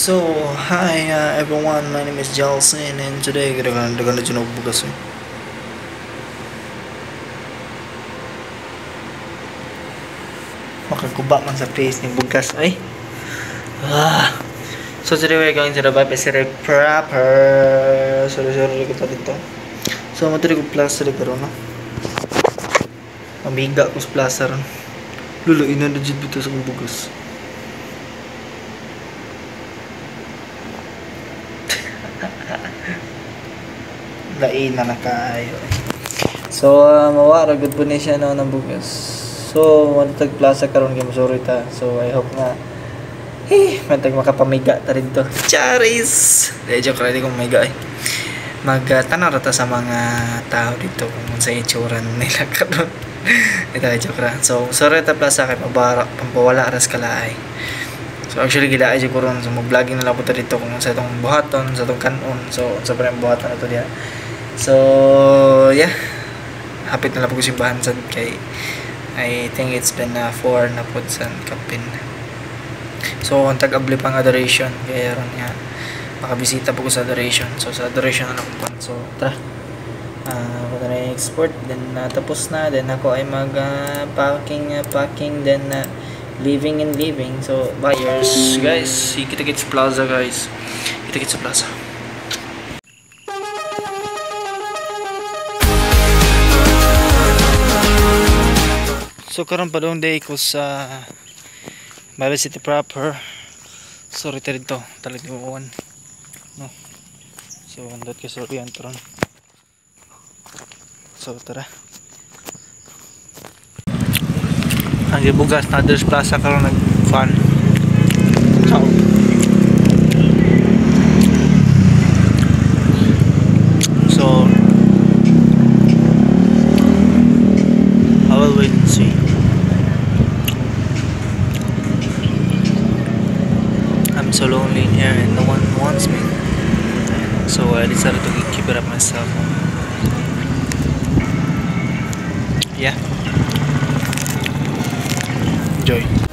So, hi everyone, my name is Jelson and today gonna do bugas eh. Makaguba man sa face ni bugas ay. So today we're going to the babysitter proper. Sorry ko dito. So matri ko plaster karon no. Amiga ko sa plaster. Lulo ina na jud bito sa bugas. Lain na nakaayo. So mawara gud po ni siya no ng bugas. So matag plaza karon kay sorry ta. So I hope nga matag makapamiga ta dito. Charis. Joke ra di ko mamiga eh. Magtanaw ta sa mga tao dito kung sa itsura nila karon. Ito joke ra. So sorry ta plaza kay pampawala ras kalaay. So actually gila ay ko ron so mo-vlogging na lang po ta dito kung sa itong buhaton, sa itong kanon. So sa parang buhaton na to diha. So yeah. Hapit na lang po ko simbahan sa kay I think it's been 4 na po sa kapin. So ang tag-abli pang adoration kaya ron nga makabisita po ko sa adoration. So sa adoration na lang po. So tara. Ako na export then tapos na then ako ay mag packing then living. So buyers guys, kita-kits plaza guys. Kita-kits sa plaza. So karon pa doon day ko sa Baby City proper. Sorry ta dito, talag di mo no. So andot ka sa orientron. So tara. Ang gibugas na Others Plaza karon nag-fun. Ciao. So I will wait and see. I'm so lonely in here and no one wants me. So I decided to keep it up myself. Yeah. Enjoy.